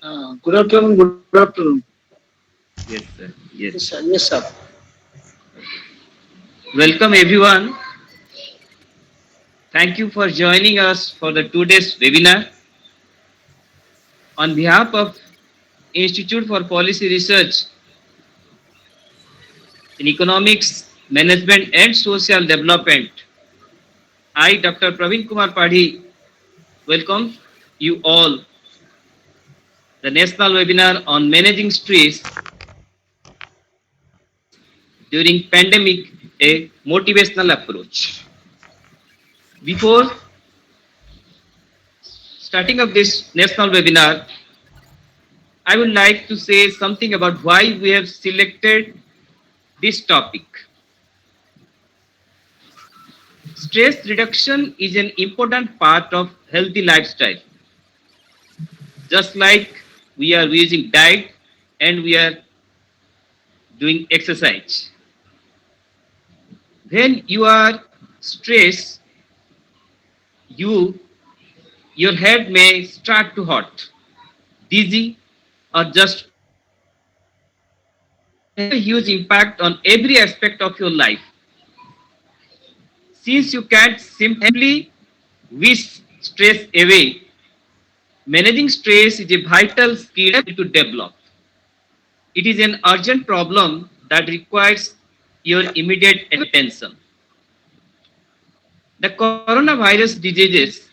Good afternoon. Good afternoon. Yes, sir. Yes. Yes, sir. Yes, sir. Welcome, everyone. Thank you for joining us for the today's webinar. On behalf of Institute for Policy Research in Economics, Management and Social Development, I, Dr. Praveen Kumar Padhi, welcome you all the national webinar on managing stress during pandemic, a motivational approach. Before starting of this national webinar, I would like to say something about why we have selected this topic. Stress reduction is an important part of healthy lifestyle. Just like we are using diet and we are doing exercise. When you are stressed, you your head may start to hurt, dizzy, or just have a huge impact on every aspect of your life. Since you can't simply wish stress away, managing stress is a vital skill to develop. It is an urgent problem that requires your immediate attention. The coronavirus disease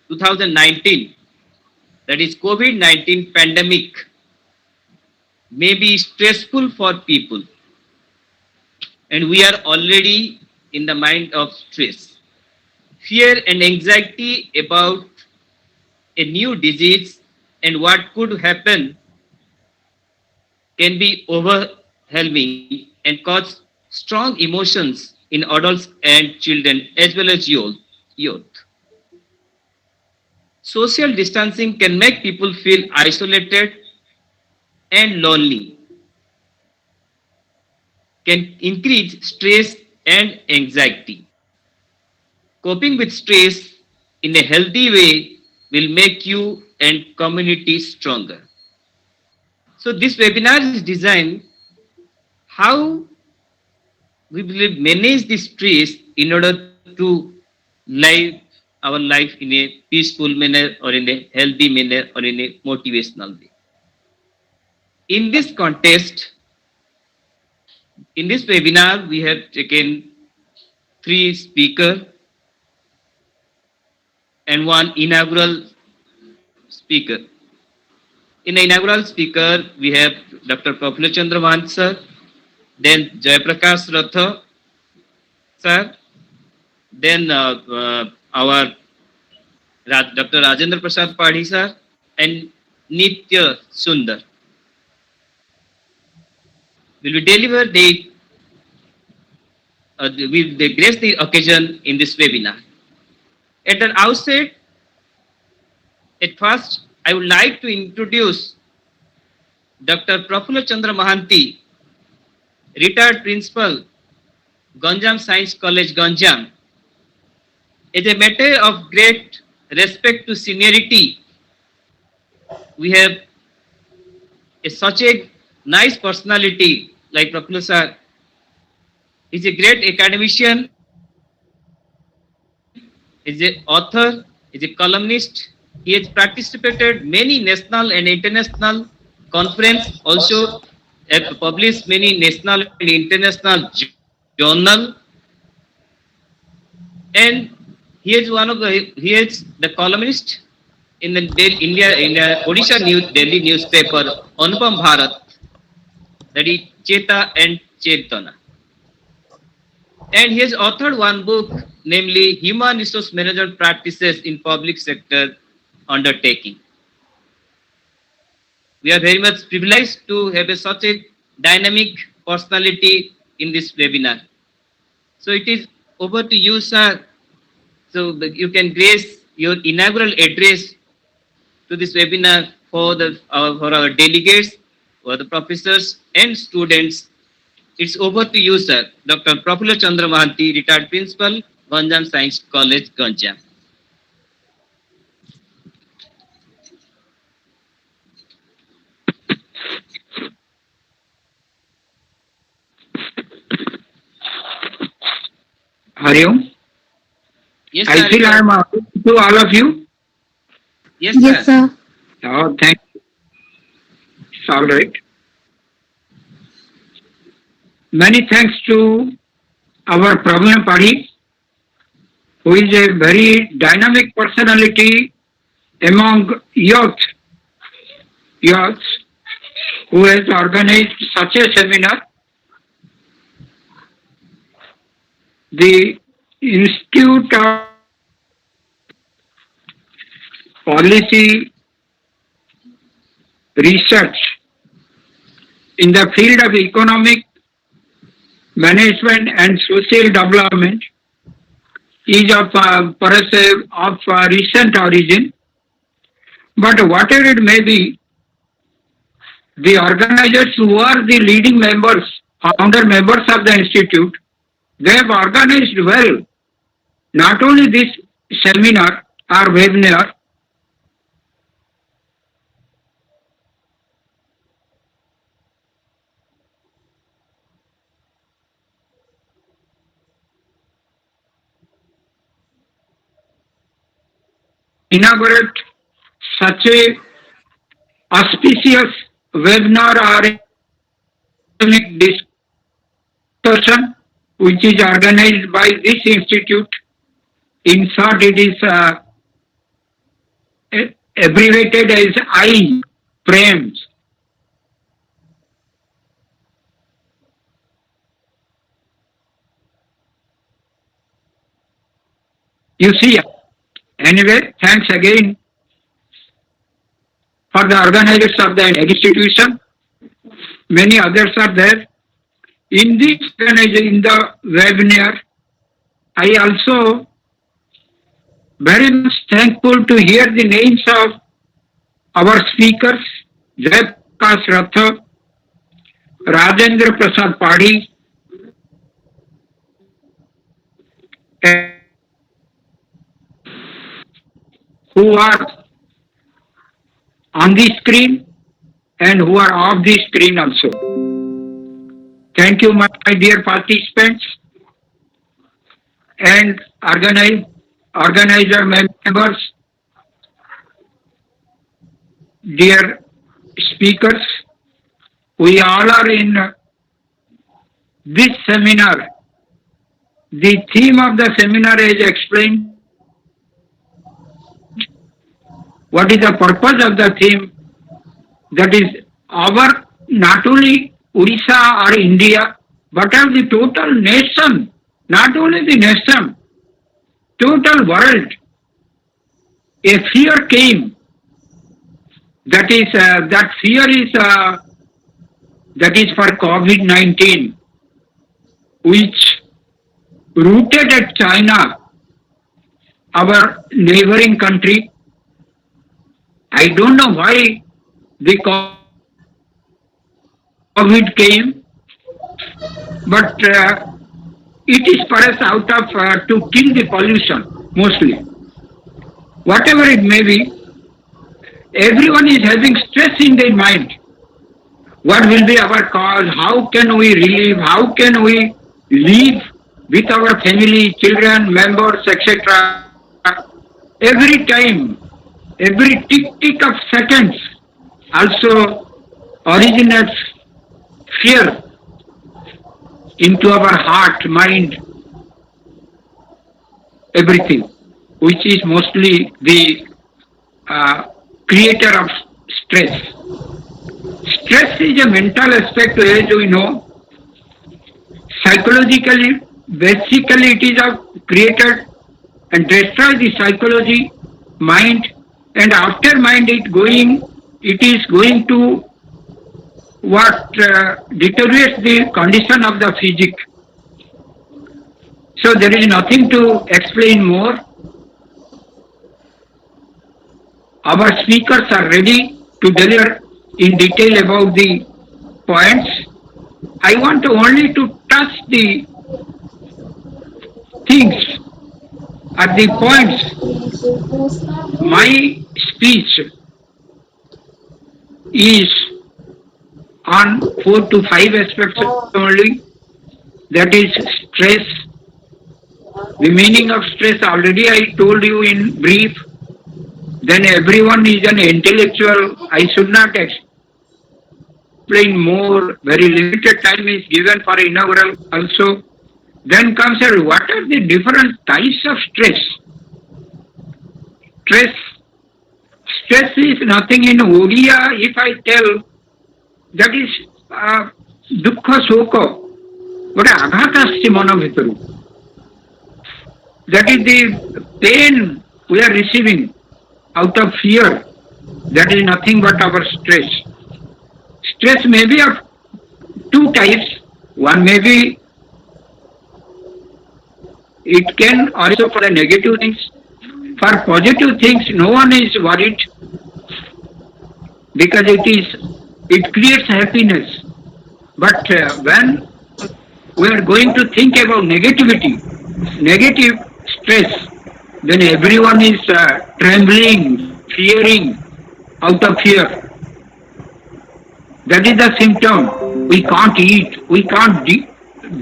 2019, that is COVID-19 pandemic, may be stressful for people, and we are already in the mind of stress. Fear and anxiety about a new disease and what could happen can be overwhelming and cause strong emotions in adults and children as well as youth. Social distancing can make people feel isolated and lonely, can increase stress and anxiety. Coping with stress in a healthy way will make you and community stronger. So this webinar is designed how we will manage the stress in order to live our life in a peaceful manner or in a healthy manner or in a motivational way. In this context, in this webinar, we have taken three speakers and one inaugural speaker. In the inaugural speaker, we have Dr. Prafula Chandra Mahant sir, then Jayaprakash Ratha sir, then our Dr. Rajendra Prasad Padhi sir, and Nitya Sundar will deliver will they grace the occasion in this webinar. At the outset, at first, I would like to introduce Dr. Prafula Chandra Mahanti, retired principal, Ganjam Science College, Ganjam. As a matter of great respect to seniority, we have such a nice personality like Prafula sir. He's a great academician, he's an author, he's a columnist. He has participated many national and international conference, also published many national and international journal, and he is the columnist in the India in Odisha Daily newspaper Anupam Bharat, that is Cheta and Chetana. And he has authored one book, namely Human Resource Management Practices in Public Sector Undertaking. We are very much privileged to have such a dynamic personality in this webinar. So it is over to you, sir. So you can grace your inaugural address to this webinar for our delegates, for the professors and students. It's over to you, sir. Dr. Prafula Chandra Mahanti, retired principal, Ganjam Science College, Ganjam. Hariom. Yes, I sir. feel I am audible to all of you. Yes, Yes, sir. sir. Oh, thank you. It's all right. Many thanks to our Praveen Padi, who is a very dynamic personality among youth, who has organized such a seminar. The Institute of Policy Research in the field of economic management and social development is of recent origin. But whatever it may be, the organizers who are the leading members, founder members of the institute, they have organized well not only this seminar or webinar, inaugurate such a auspicious webinar or academic discussion which is organized by this institute. In short, it is abbreviated as I frames. You see, anyway, thanks again for the organizers of the institution. Many others are there. In this in the webinar, I also very much thankful to hear the names of our speakers, Jaiprakash Ratha, Rajendra Prasad Padi, who are on the screen and who are off the screen also. Thank you, my dear participants and organizer members, dear speakers. We all are in this seminar. The theme of the seminar is explained. What is the purpose of the theme? That is our not only Odisha or India, but of the total nation, not only the nation, total world. A fear came. That fear is that is for COVID-19, which rooted at China, our neighboring country. I don't know why the COVID came, but it is perhaps out of to kill the pollution mostly. Whatever it may be, everyone is having stress in their mind. What will be our cause? How can we relieve? How can we live with our family, children, members, etc. Every time, every tick of seconds also originates fear into our heart, mind, everything, which is mostly the creator of stress. Stress is a mental aspect, as we know. Psychologically, basically, it is created and destroys the psychology, mind, and after mind, it is going to what deteriorates the condition of the physique. So there is nothing to explain more. Our speakers are ready to deliver in detail about the points. I want only to touch the things at the points. My speech is on 4 to 5 aspects only. That is stress, The meaning of stress already I told you in brief. Then everyone is an intellectual. I should not explain more. Very limited time is given for inaugural also. Then comes what are the different types of stress? Stress. Stress is nothing in Odia. If I tell, that is dukha shoko. ଗୋଟେ ଆଘାତ ଆସିଛି ମନ ଭିତରୁ. That is the pain we are receiving out of fear. That is nothing but our stress. Stress may be of two types. One may be, it can also for the negative things. For positive things, no one is worried because it creates happiness. But when we are going to think about negativity, negative stress, then everyone is trembling, fearing, out of fear. That is the symptom. We can't eat, we can't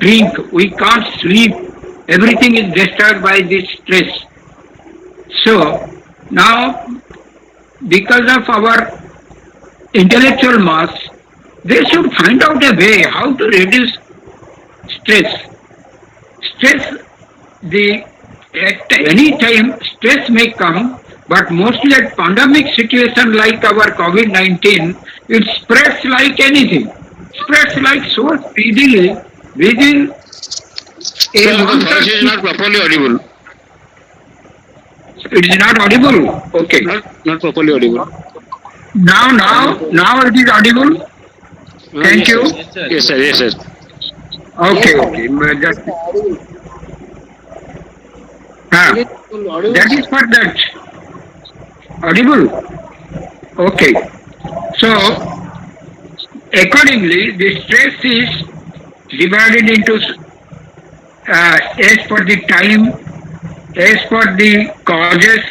drink, we can't sleep. Everything is disturbed by this stress. So now, because of our intellectual mass, they should find out a way how to reduce stress. Stress, at any time, stress may come, but mostly at pandemic situation like our COVID-19, it spreads like anything. Spreads like so speedily within a month. Your voice is not properly audible. It is not audible. Okay. Not properly audible. Now it is audible. Thank you. Yes, sir. Yes, sir. Okay. Just, that is for that. Audible. Okay. So accordingly, the stress is divided into as per the time, as per the causes,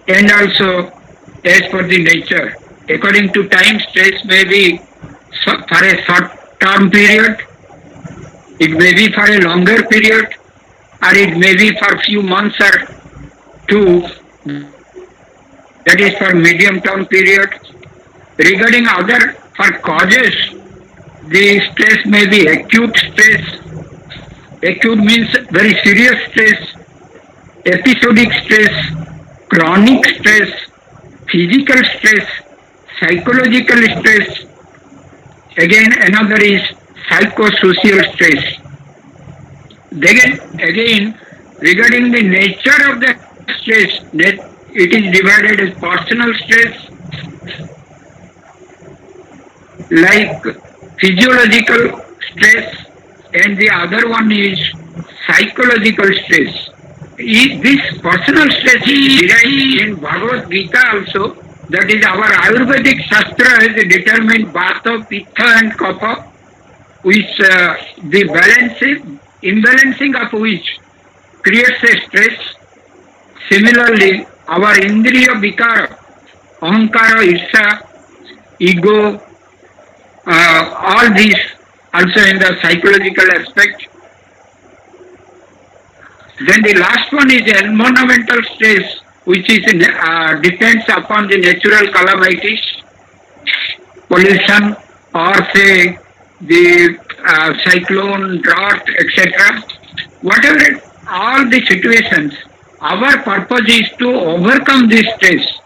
and also as per the nature. According to time, stress may be for a short term period, it may be for a longer period, or it may be for few months or two. That is for medium term period. Regarding other for causes, the stress may be acute stress. Acute means very serious stress, episodic stress, chronic stress, physical stress, psychological stress. Again, another is psychosocial stress. Again, regarding the nature of the stress, it is divided as personal stress, like physiological stress, and the other one is psychological stress. This personal stress is derived in Bhagavad Gita also. That is our Ayurvedic Shastra has determined Vata, Pitta and Kapha, which the imbalancing of which creates a stress. Similarly, our Indriya Vikara, Ahankara, Isha, ego, all these also in the psychological aspect. Then the last one is environmental stress, which is depends upon the natural calamities, pollution, or say the cyclone, drought, etc. Whatever all the situations, our purpose is to overcome this stress.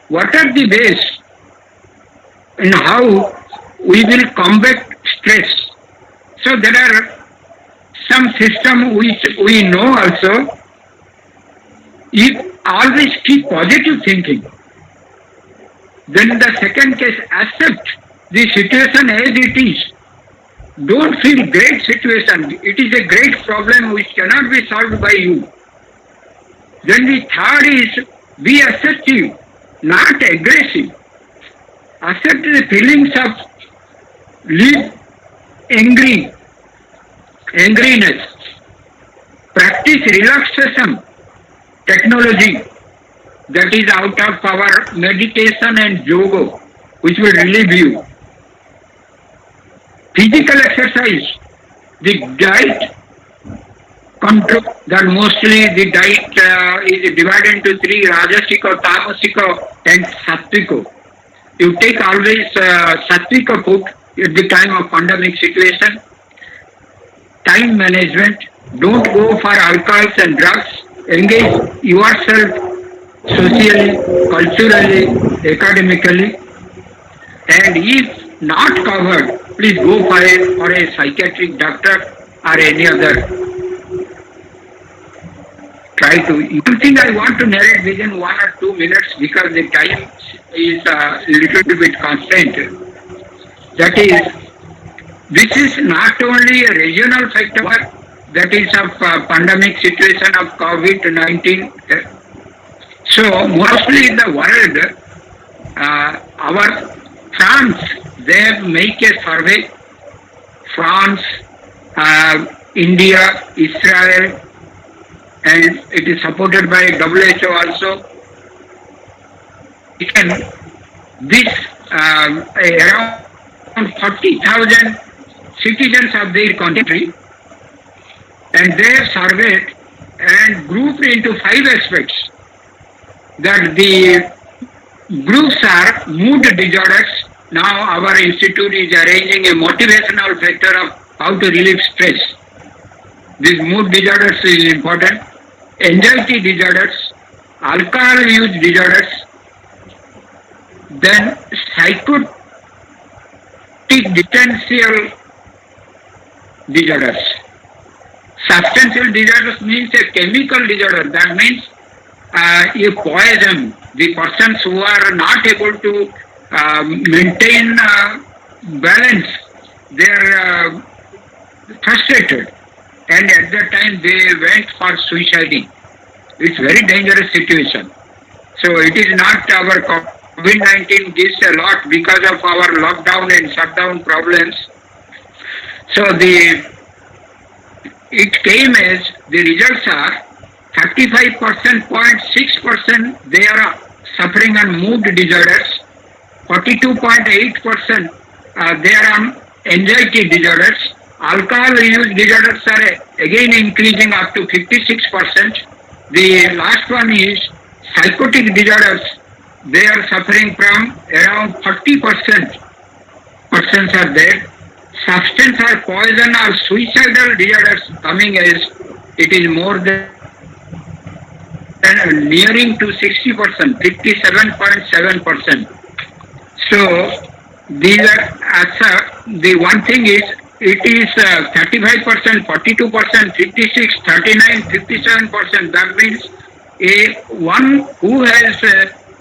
What are the ways and how we will combat stress? So there are some system which we know also. If always keep positive thinking, then the second case, accept the situation as it is. Don't feel great situation. It is a great problem which cannot be solved by you. Then the third is be assertive, not aggressive. Accept the feelings of angriness. Practice relaxation technology, that is out of our meditation and yoga, which will relieve you. Physical exercise, the diet conclude that mostly the diet is divided into three: Rajasika, Tamasika, and Sattvika. You take always Sattvika food at the time of pandemic situation. Time management. Don't go for alcohols and drugs. Engage yourself socially, culturally, academically. And if not covered, please go for a psychiatric doctor or any other. Try to. One thing I want to narrate within 1 or 2 minutes because the time is a little bit constrained. That is, this is not only a regional factor that is of pandemic situation of COVID-19. So mostly in the world, our France, they make a survey. France, India, Israel, and it is supported by WHO also. This around 40,000 citizens of their country, and they have surveyed and grouped into 5 aspects. That the groups are mood disorders. Now our institute is arranging a motivational factor of how to relieve stress. This mood disorders is important. Anxiety disorders, alcohol use disorders, then psychotic distential disorders. Substantial disorders means a chemical disorder. That means a poison. The persons who are not able to maintain balance, they are frustrated. And at that time they went for suiciding. It's very dangerous situation. So it is not our COVID-19 gives a lot because of our lockdown and shutdown problems. So it came as the results are 35.6% they are suffering on mood disorders, 42.8% they are on anxiety disorders. Alcohol use disorders are again increasing up to 56%. The last one is psychotic disorders. They are suffering from around 40%. Persons are there. Substance or poison or suicidal disorders coming as it is more than nearing to 60%, 57.7%. So these are the one thing is it is 35%, 42%, 56, 39, 57%. That means one who has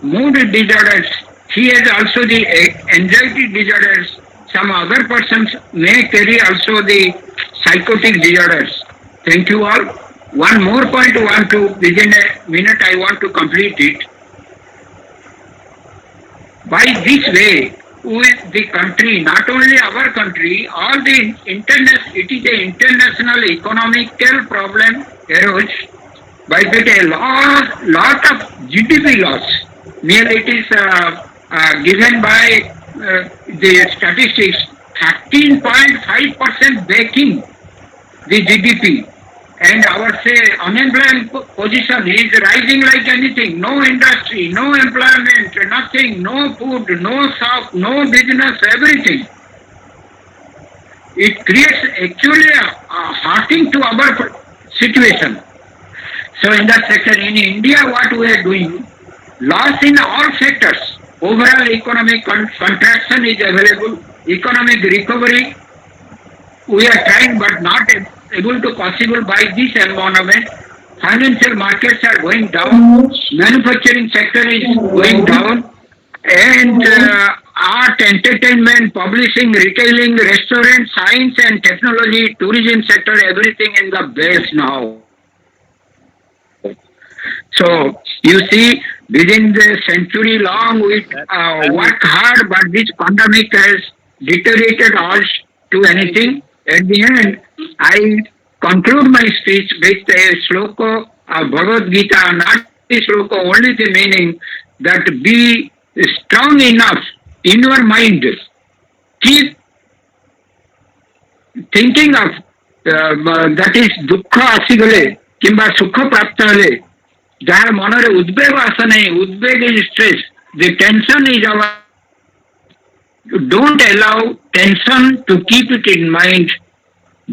mood disorders, he has also the anxiety disorders. Some other persons may carry also the psychotic disorders. Thank you all. One more point within a minute I want to complete it. By this way, with the country, not only our country, all the it is an international economical problem arose by that a lot of GDP loss. Merely it is given by the statistics, 13.5% backing the GDP. And our unemployment position is rising like anything. No industry, no employment, nothing, no food, no shop, no business, everything. It creates actually a hurting to our situation. So in that sector, in India, what we are doing, loss in all sectors. Overall economic contraction is available. Economic recovery, we are trying but not able to possible by this environment. Financial markets are going down, manufacturing sector is going down, and art, entertainment, publishing, retailing, restaurant, science and technology, tourism sector, everything in the base now. So you see, within the century long we work hard, but this pandemic has deteriorated us to anything. At the end, I conclude my speech with a sloka of Bhagavad Gita, not the sloka, only the meaning that be strong enough in your mind. Keep thinking of that is ଦୁଃଖ ଆସିଗଲେ କିମ୍ବା ସୁଖ ପ୍ରାପ୍ତ ହେଲେ ଯାହାର ମନରେ ଉଦ୍ବେଗ ଆସେ ନାହିଁ, ଉଦ୍ବେଗ is stress, the tension is our, you don't allow tension to keep it in mind,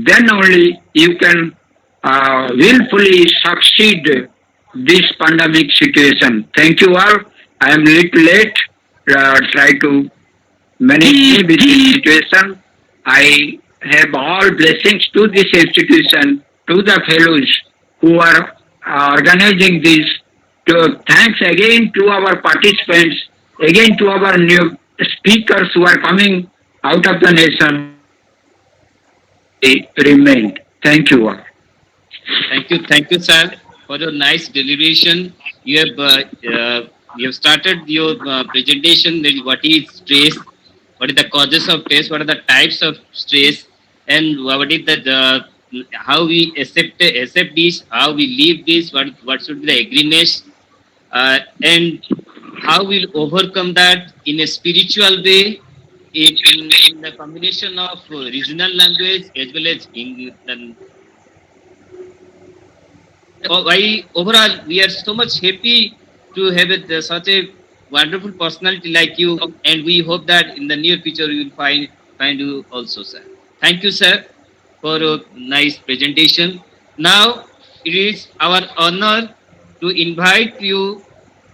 then only you can willfully succeed this pandemic situation. Thank you all. I am little late. Try to manage with this situation. I have all blessings to this institution, to the fellows who are organizing this. Thanks again to our participants, again to our new speakers who are coming out of the nation. They remained. Thank you all. Thank you, sir, for your nice deliberation. You have started your presentation. That what is stress? What is the causes of stress? What are the types of stress? And what is the how we accept this? How we live this? What should be the agreement? And how we'll overcome that in a spiritual way, in the combination of regional language as well as English. Overall, we are so much happy to have such a wonderful personality like you, and we hope that in the near future we will find you also, sir. Thank you, sir, for a nice presentation. Now it is our honor to invite you,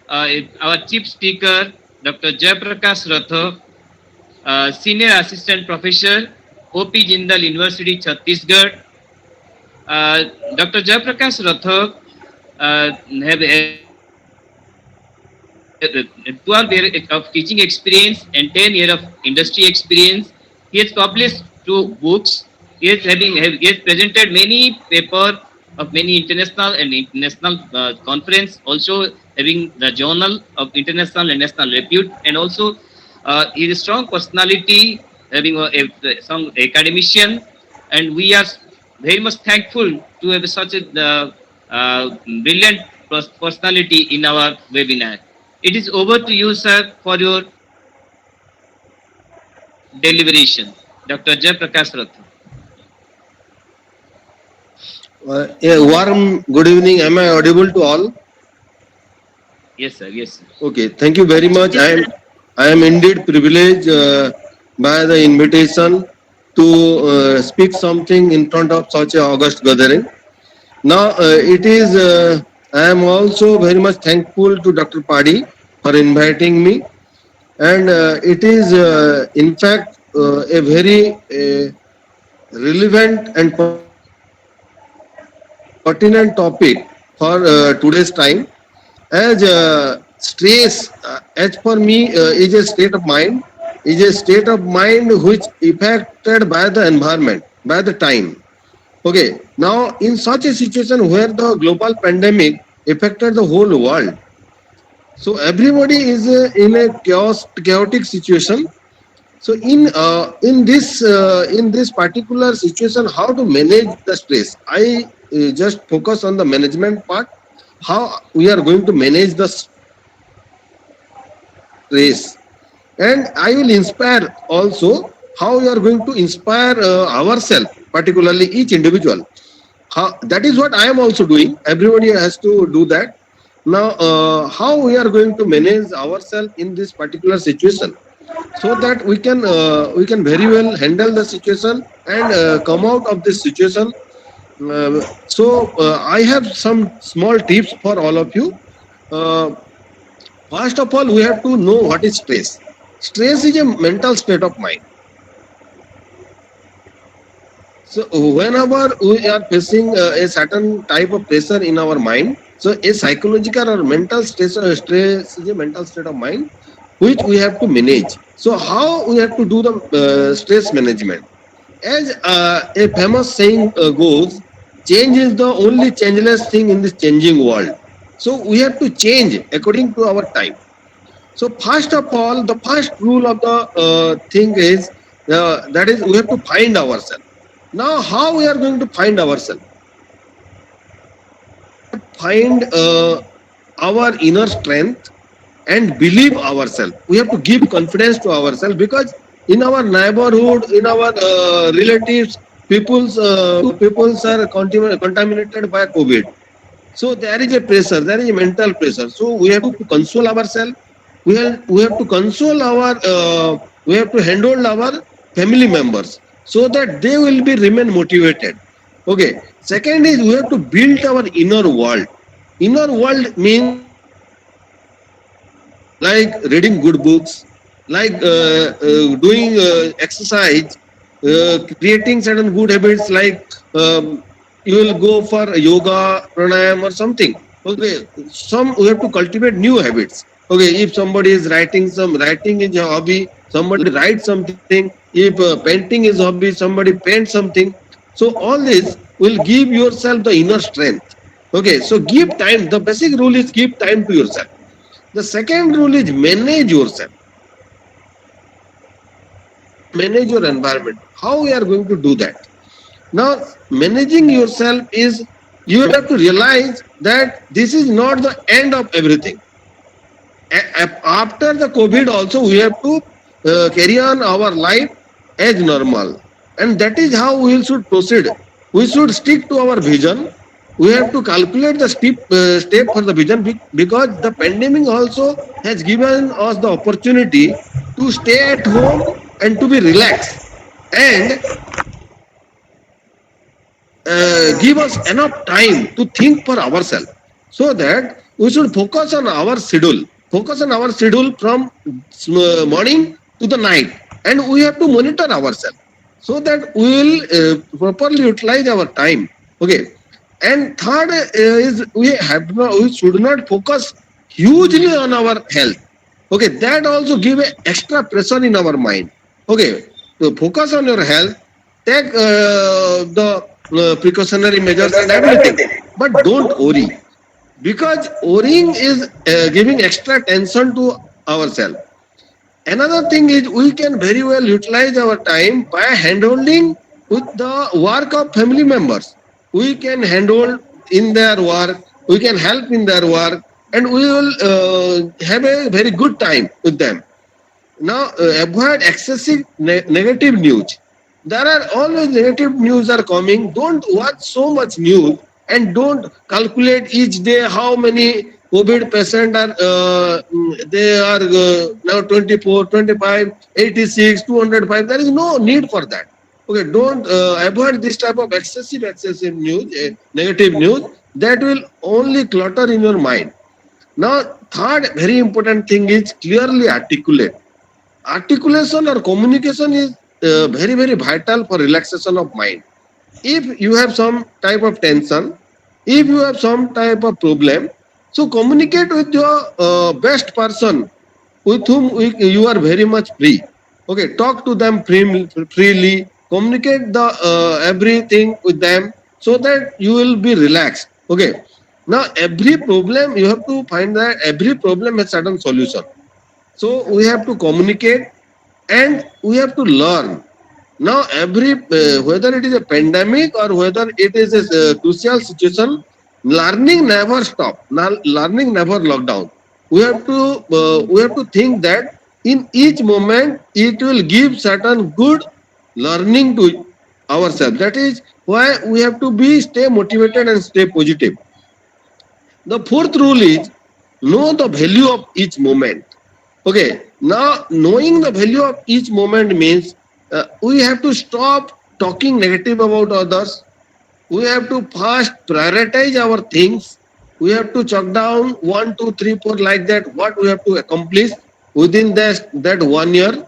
our chief speaker, Dr. Jayaprakash Rathak, Senior Assistant Professor, O.P. Jindal University, Chhattisgarh. Dr. Jayaprakash Rathak have a 12 years of teaching experience and 10 years of industry experience. He has published 2 books. He has presented many papers of many international and international conference, also having the journal of international and national repute, and also he is a strong personality, having a strong academician, and we are very much thankful to have such a brilliant personality in our webinar. It is over to you, sir, for your deliberation. Dr. Jayaprakash Rathak. A warm good evening. Am I audible to all? Yes, sir. Yes, sir. Okay. Thank you very much. I am indeed privileged by the invitation to speak something in front of such a august gathering. Now, I am also very much thankful to Dr. Padi for inviting me, and it is in fact a very relevant and pertinent topic for today's time, as stress, as per me, is a state of mind, which affected by the environment, by the time. Okay, now in such a situation where the global pandemic affected the whole world, so everybody is in a chaotic situation. So in this particular situation, how to manage the stress? I just focus on the management part, how we are going to manage the stress, and I will inspire also how we are going to inspire ourselves, particularly each individual. That is what I am also doing. Everybody has to do that. Now, how we are going to manage ourselves in this particular situation, so that we can very well handle the situation and come out of this situation. I have some small tips for all of you. First of all, we have to know what is stress. Stress is a mental state of mind. So whenever we are facing a certain type of pressure in our mind, so a psychological or mental stress is a mental state of mind which we have to manage. So how we have to do the stress management? As a famous saying goes, change is the only changeless thing in this changing world. So we have to change according to our time. So first of all, the first rule of the thing is that is we have to find ourselves. Now, how we are going to find ourselves? Find our inner strength and believe ourselves. We have to give confidence to ourselves, because in our neighborhood, in our relatives, people's are contaminated by COVID. So there is a pressure, there is a mental pressure. So we have to console ourselves. We have to console we have to handle our family members so that they will be remain motivated. Okay. Second is we have to build our inner world. Inner world means like reading good books, like doing exercise, creating certain good habits like you will go for yoga, pranayam or something. Okay, some we have to cultivate new habits. Okay, if somebody is writing is a hobby, somebody writes something. If painting is hobby, somebody paints something. So all this will give yourself the inner strength. Okay, so give time. The basic rule is give time to yourself. The second rule is manage yourself. Manage your environment. How we are going to do that? Now, managing yourself is you have to realize that this is not the end of everything. After the COVID, also we have to carry on our life as normal, and that is how we should proceed. We should stick to our vision. We have to calculate the step for the vision because the pandemic also has given us the opportunity to stay at home and to be relaxed and give us enough time to think for ourselves so that we should focus on our schedule. Focus on our schedule from morning to the night, and we have to monitor ourselves so that we will properly utilize our time. Okay. And third is we should not focus hugely on our health. Okay, that also give a extra pressure in our mind. Okay, so focus on your health, take the precautionary measures and everything, but don't worry because worrying is giving extra tension to ourselves. Another thing is we can very well utilize our time by handholding with the work of family members. We can handle in their work, we can help in their work, and we will have a very good time with them. Now, avoid excessive negative news. There are always negative news are coming. Don't watch so much news and don't calculate each day how many COVID patients are. They are now 24, 25, 86, 205. There is no need for that. Okay, don't avoid this type of excessive news, negative news. That will only clutter in your mind. Now, third very important thing is clearly articulate. Articulation or communication is very vital for relaxation of mind. If you have some type of tension, if you have some type of problem, so communicate with your best person with whom you are very much free. Okay, talk to them freely, communicate the everything with them so that you will be relaxed. Okay, now every problem you have to find that every problem has certain solution. So we have to communicate and we have to learn. Now, whether it is a pandemic or whether it is a crucial situation, learning never stop. Learning never lock down. We have to think that in each moment it will give certain good learning to ourselves. That is why we have to stay motivated and stay positive. The fourth rule is know the value of each moment. Okay, now knowing the value of each moment means we have to stop talking negative about others. We have to first prioritize our things. We have to chalk down 1, 2, 3, 4 like that, what we have to accomplish within that 1 year.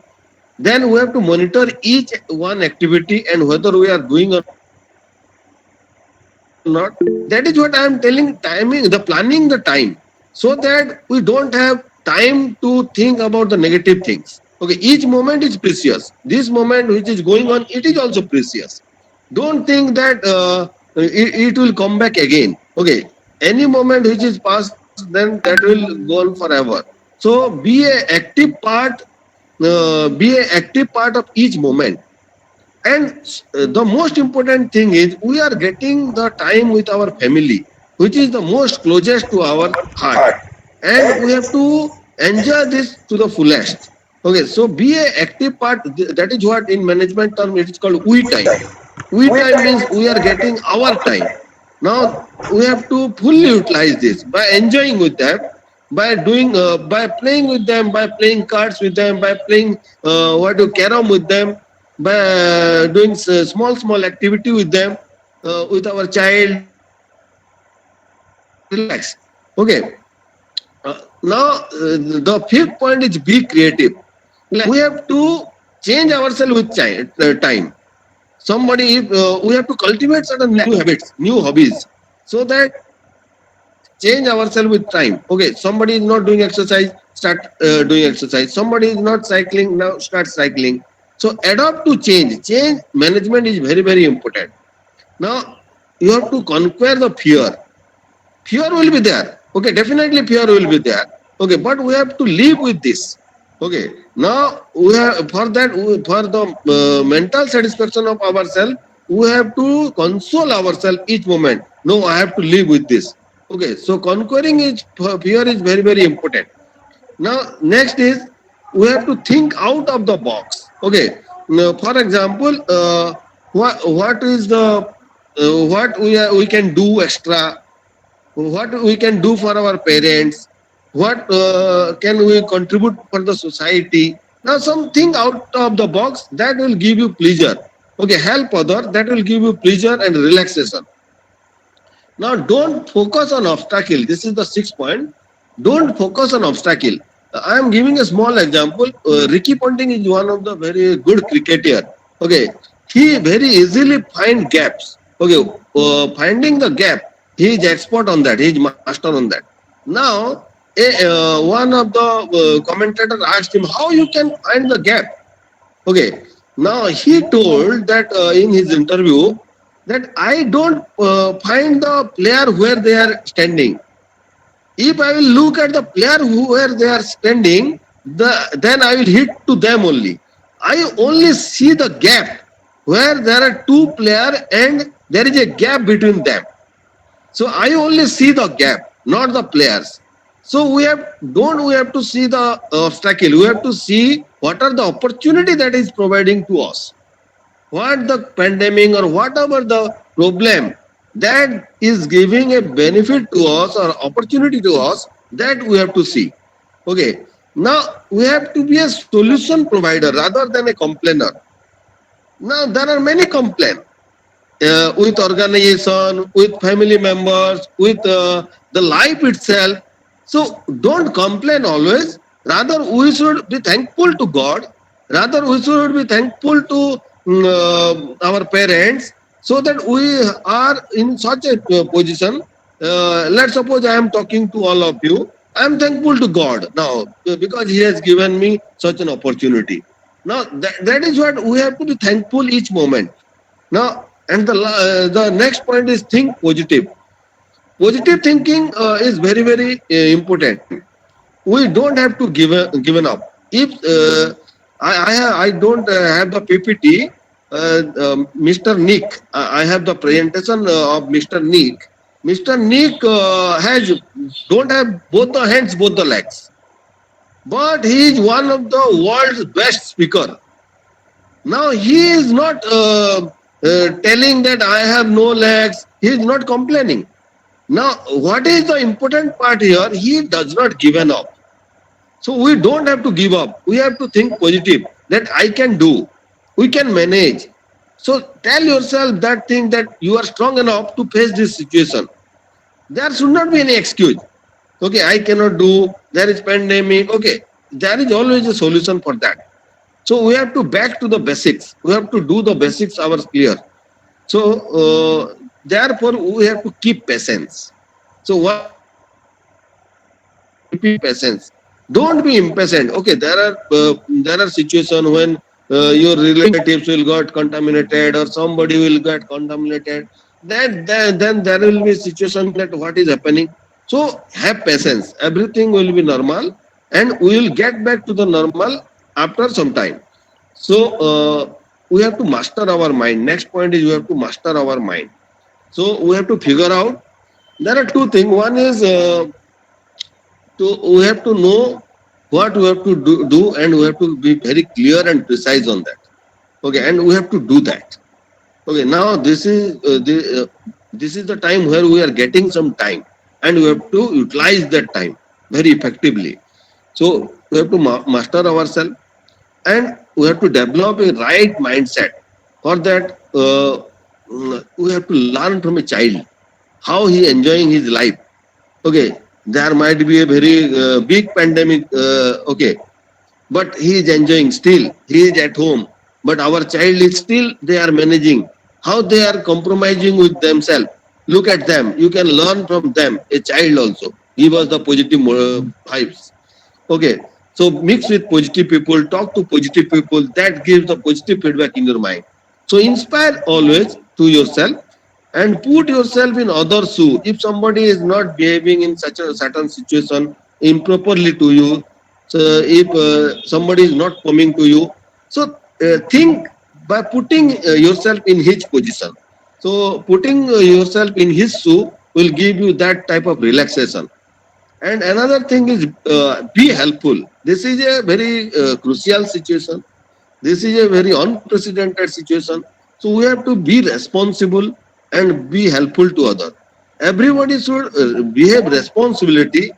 Then we have to monitor each one activity and whether we are doing or not. That is what I am telling, timing, the planning the time, so that we don't have time to think about the negative things. Okay, each moment is precious. This moment which is going on, it is also precious. Don't think that it will come back again. Okay, any moment which is past, then that will go on forever. So be an active part of each moment. And the most important thing is we are getting the time with our family, which is the most closest to our heart, and we have to enjoy this to the fullest. Okay, so be an active part. That is what in management term it is called we time. We time means we are getting our time. Now we have to fully utilize this by enjoying with them, by playing with them, by playing cards with them, by playing carom with them, by doing small activity with them, with our child. Relax. Okay. Now the fifth point is be creative. Like we have to change ourselves with time. Somebody, if we have to cultivate certain new habits, new hobbies, so that change ourselves with time. Okay, somebody is not doing exercise, start doing exercise. Somebody is not cycling, now start cycling. So adapt to change. Change management is very important. Now you have to conquer the fear. Fear will be there. Okay, definitely fear will be there. Okay, but we have to live with this. Okay, now we have for that for the mental satisfaction of ourselves, we have to console ourselves each moment. No, I have to live with this. Okay, so conquering is fear is very important. Now next is we have to think out of the box. Okay, now, for example, what is the we can do extra, what we can do for our parents, what can we contribute for the society. Now something out of the box that will give you pleasure. Okay, help other, that will give you pleasure and relaxation. Now don't focus on obstacle. This is the sixth point. Don't focus on obstacle. I am giving a small example. Ricky Ponting is one of the very good cricketer. Okay, he very easily find gaps. Okay, finding the gap, he is expert on that. He is master on that. Now, one of the commentator asked him how you can find the gap. Okay, now he told that in his interview that I don't find the player where they are standing. If I will look at the player where they are standing, then I will hit to them only. I only see the gap where there are two players and there is a gap between them. So I only see the gap, not the players. So we have to see the obstacle. We have to see what are the opportunity that is providing to us. What the pandemic or whatever the problem that is giving a benefit to us or opportunity to us, that we have to see. Okay. Now we have to be a solution provider rather than a complainer. Now there are many complaints with organization, with family members, with the life itself. So don't complain always. Rather, we should be thankful to God. Rather, we should be thankful to our parents, so that we are in such a position. Let's suppose I am talking to all of you. I am thankful to God now because He has given me such an opportunity. Now that is what we have to be thankful each moment. Now, and the next point is think positive. Positive thinking is very important. We don't have to given up. If I don't have the PPT, Mr. Nick, I have the presentation of Mr. Nick. Mr. Nick don't have both the hands, both the legs, but he is one of the world's best speaker. Now he is not telling that I have no legs. He is not complaining. Now, what is the important part here? He does not give up. So we don't have to give up. We have to think positive that I can do. We can manage. So tell yourself that thing that you are strong enough to face this situation. There should not be any excuse. Okay, I cannot do. There is pandemic. Okay, there is always a solution for that. So we have to back to the basics. We have to do the basics ours clear. So therefore we have to keep patience. So what? Keep patience. Don't be impatient. Okay, there are situations when your relatives will get contaminated or somebody will get contaminated. Then there will be a situation that what is happening. So have patience. Everything will be normal, and we will get back to the normal after some time. So we have to master our mind. Next point is we have to master our mind. So we have to figure out. There are two things. One is we have to know what we have to do, and we have to be very clear and precise on that. Okay, and we have to do that. Okay, now this is the time where we are getting some time, and we have to utilize that time very effectively. So we have to master ourselves, and we have to develop a right mindset. For that, we have to learn from a child how he enjoying his life. Okay, there might be a very big pandemic. Okay, but he is enjoying still. He is at home, but our child is still they are managing. How they are compromising with themselves. Look at them. You can learn from them. A child also give us the positive vibes. Okay, so mix with positive people, talk to positive people. That gives the positive feedback in your mind. So inspire always to yourself and put yourself in others' shoe. If somebody is not behaving in such a certain situation improperly to you, so if somebody is not coming to you, so think by putting yourself in his position. So putting yourself in his shoe will give you that type of relaxation. And another thing is be helpful. This is a very crucial situation. This is a very unprecedented situation. So we have to be responsible and be helpful to others. Everybody should behave responsibility.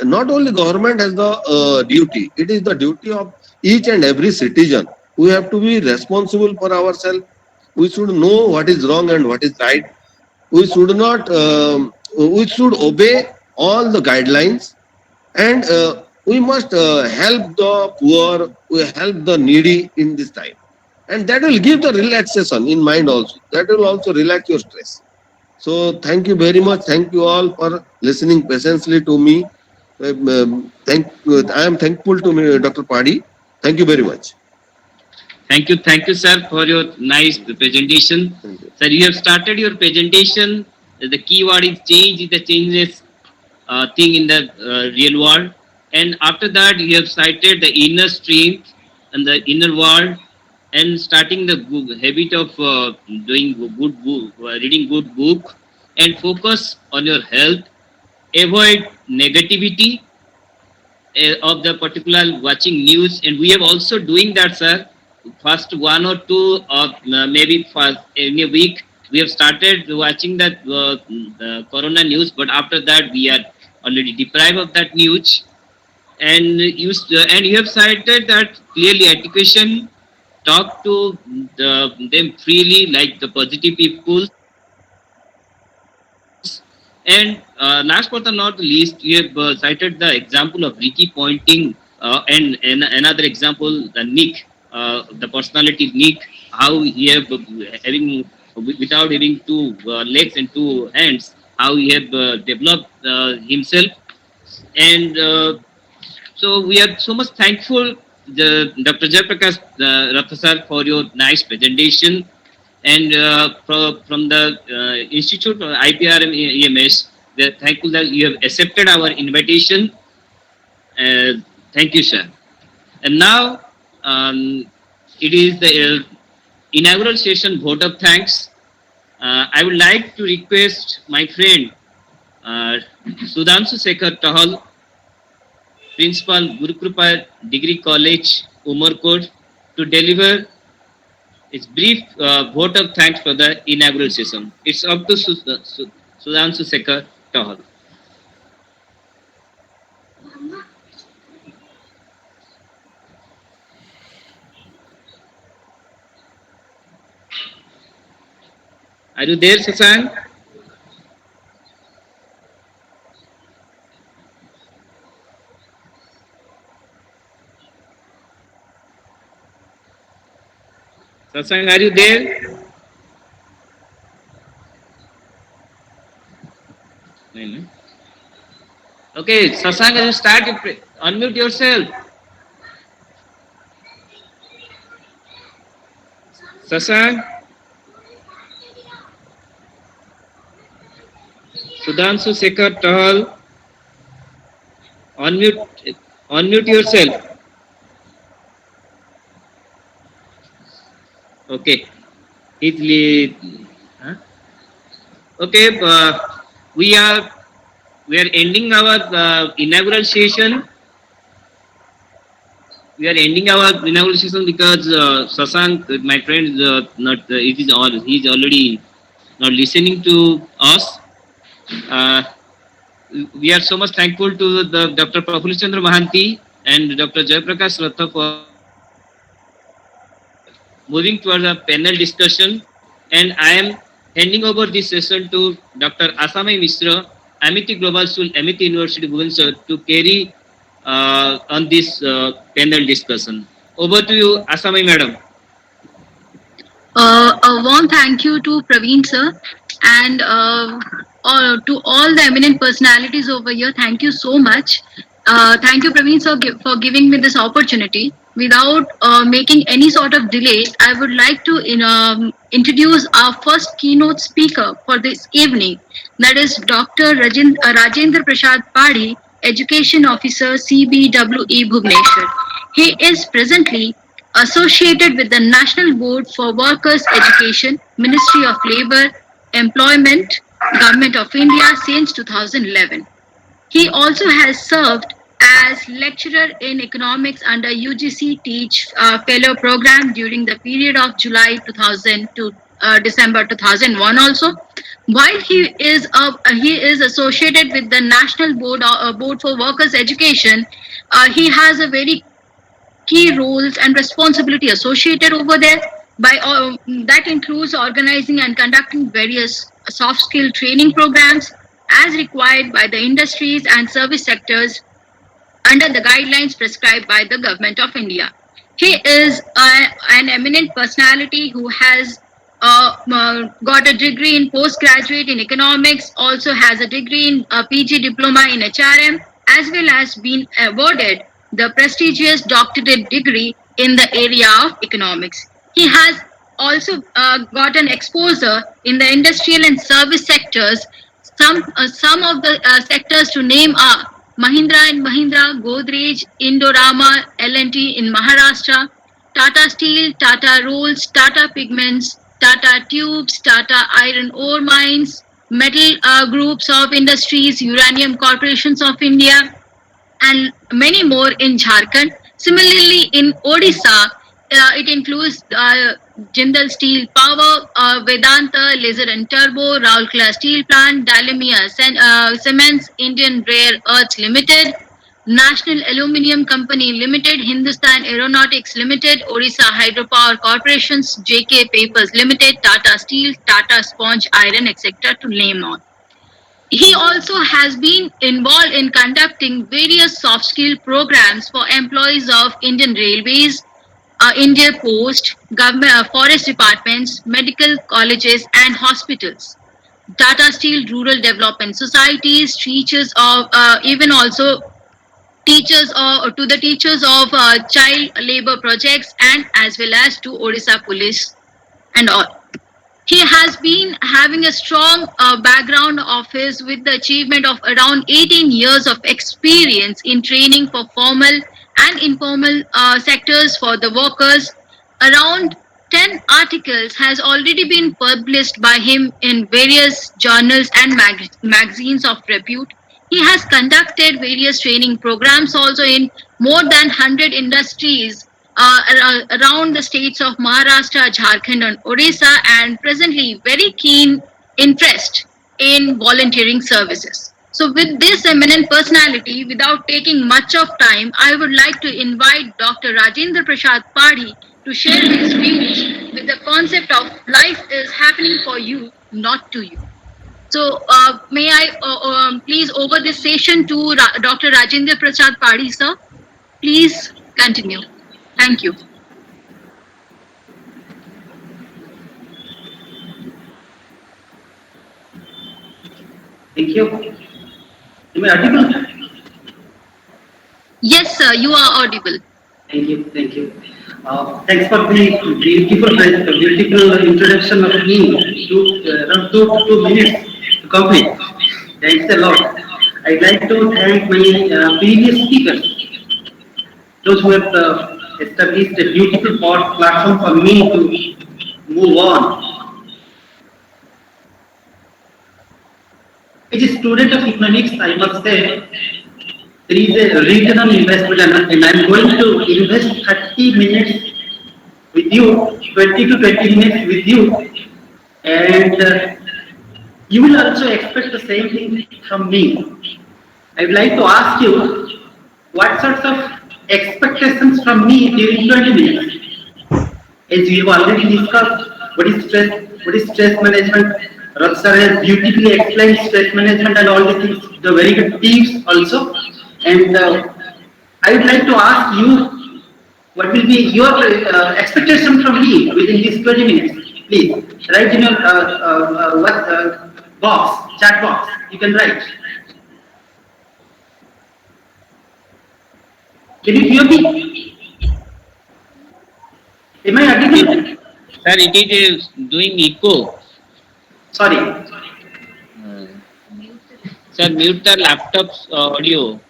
Not only government has the duty, it is the duty of each and every citizen. We have to be responsible for ourselves. We should know what is wrong and what is right. We should not, we should obey all the guidelines, and we must help the poor, we help the needy in this time, and that will give the relaxation in mind also. That will also relax your stress. So thank you very much. Thank you all for listening patiently to me. I am thankful to me, Dr. Padi. Thank you very much. Thank you, sir, for your nice presentation. Thank you. Sir, you have started your presentation. The keyword is change, is the changeless thing in the real world. And after that, you have cited the inner strength and the inner world, and starting the habit of doing good book, reading good book, and focus on your health. Avoid negativity of the particular watching news, and we have also doing that, sir. First one or two or maybe first in a week we have started watching that the corona news, but after that we are already deprived of that news. And you have cited that clearly education, talk to them freely like the positive people. And last but not the least, you have cited the example of Ricky Pointing, and another example, the Nick, the personality Nick, how he have having without having two legs and two hands, how he have developed himself. And so we are so much thankful, Dr. Jayaprakash Ratha sir, for your nice presentation. And from the Institute of IPRM EMS, we are thankful that you have accepted our invitation. Thank you, sir. And now it is the inaugural session vote of thanks. I would like to request my friend Sudhanshu Sekhar Tahal, Principal Gurukrupa Degree College, Umarkot, to deliver its brief vote of thanks for the inaugural session. It's up to Sudhanshu Sekhar Tahal. Are you there, Sasan? Sasang, are you there? No, no. Okay, Sasang, you start. Unmute yourself. Sasang, Sudhanshu Sekhar Tahal, unmute yourself. Okay. Huh? Okay, we are ending our inaugural session. we are ending our inaugural session because Sasank, my friend, he is already not listening to us. Uh, we are so much thankful to the Dr. Prafulli Chandra Mahanti and Dr. Jayaprakash Ratha for moving towards a panel discussion. And I am handing over this session to Dr. Asamai Mishra, Amity Global School, Amity University, Bhubaneswar, to carry on this panel discussion. Over to you, Asamai Madam. A warm thank you to Praveen sir and to all the eminent personalities over here. Thank you so much. Thank you, Praveen sir, for giving me this opportunity. Without making any sort of delay, I would like to introduce our first keynote speaker for this evening. That is Dr. Rajendra Prasad Padi, Education Officer, CBWE Bhubaneswar. He is presently associated with the National Board for Workers' Education, Ministry of Labour, Employment, Government of India since 2011. He also has served as lecturer in economics under UGC Teach Fellow Program during the period of July 2000 to December 2001 also. While he is associated with the National Board for Workers' Education, he has a very key roles and responsibility associated over there. That includes organizing and conducting various soft skill training programs as required by the industries and service sectors under the guidelines prescribed by the Government of India. He is an eminent personality who has got a degree in postgraduate in economics, also has a degree in PG diploma in HRM, as well as been awarded the prestigious doctorate degree in the area of economics. He has also got an exposure in the industrial and service sectors. Some of the sectors to name are Mahindra and Mahindra, Godrej, Indorama, L&T in Maharashtra, Tata Steel, Tata Rolls, Tata Pigments, Tata Tubes, Tata Iron Ore Mines, Metal Groups of Industries, Uranium Corporations of India, and many more in Jharkhand. Similarly, in Odisha, it includes Jindal Steel Power, Vedanta Laser and Turbo, Raulkela Steel Plant, Dalmia Cements, Indian Rare Earths Limited, National Aluminium Company Limited, Hindustan Aeronautics Limited, Odisha Hydropower Corporations, JK Papers Limited, Tata Steel, Tata Sponge Iron, etc. to name on. He also has been involved in conducting various soft skill programs for employees of Indian Railways, India Post, government, forest departments, medical colleges and hospitals. Tata Steel Rural Development Societies, teachers of even also teachers to the teachers of child labor projects and as well as to Odisha Police and all. He has been having a strong background of his with the achievement of around 18 years of experience in training for formal and informal sectors for the workers. Around 10 articles has already been published by him in various journals and magazines of repute. He has conducted various training programs also in more than 100 industries around the states of Maharashtra, Jharkhand, and Odisha, and presently very keen interest in volunteering services. So, with this eminent personality, without taking much of time, I would like to invite Dr. Rajendra Prasad Padi to share his views with the concept of life is happening for you, not to you. So, may I please over this session to Dr. Rajendra Prasad Padi, sir? Please continue. Thank you. Thank you. Am I audible? Yes, sir, you are audible. Thank you. Thank you. Thanks for the beautiful introduction of me to around 2 minutes to complete. Thanks a lot. I'd like to thank my previous speakers, those who have established a beautiful platform for me to move on. As a student of economics, I must say there is a return on investment, and I'm going to invest 30 minutes with you, 20 to 20 minutes with you, and you will also expect the same thing from me. I would like to ask you, what sorts of expectations from me during 20 minutes? As we have already discussed, what is stress management. Raj sir has beautifully explained stress management and all these things, the very good tips also. And I would like to ask you, what will be your expectation from me within these 20 minutes? Please write in your chat box. You can write. Can you hear me? Am I audible? Sir, it is doing echo. Sorry. Sir, mute the laptop's audio.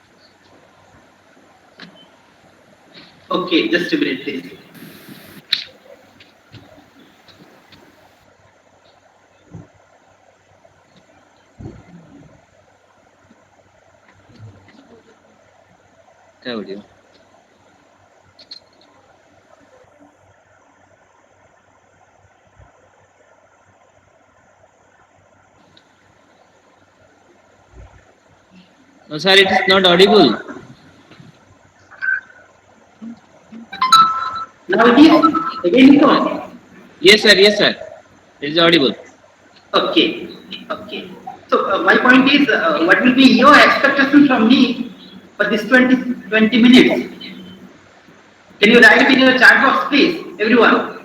Okay, just a minute, please. The audio. No, sir, it is not audible. Now it is again so. Yes, sir. Yes, sir. It is audible. Okay. Okay. So my point is, what will be your expectation from me for this 20 minutes? Can you write in your chat box, please, everyone?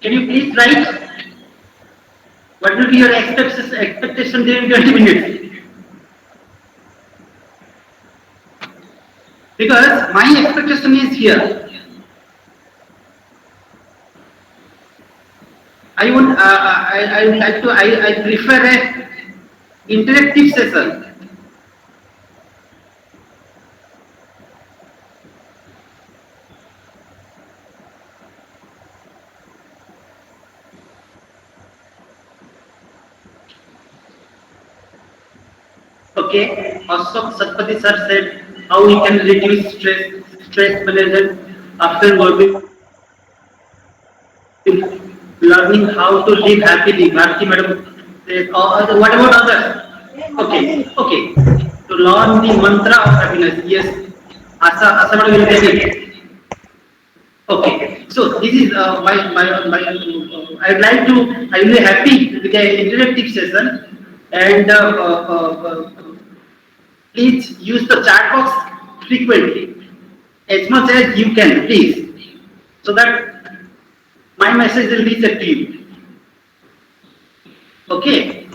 Can you please write? What will be your expectation during 20 minutes? Because my expectation is here. I would like to. I prefer a interactive session. Okay, Ashok Satpathy sir said how we can reduce stress management after working, learning how to live happily. Bharti madam says, what about others? Okay. To learn the mantra of happiness. Yes, Asa madam will get it. Okay, so this is I would like to. I will be happy with the interactive session, and please use the chat box frequently, as much as you can, please, so that my message will reach to you. Okay.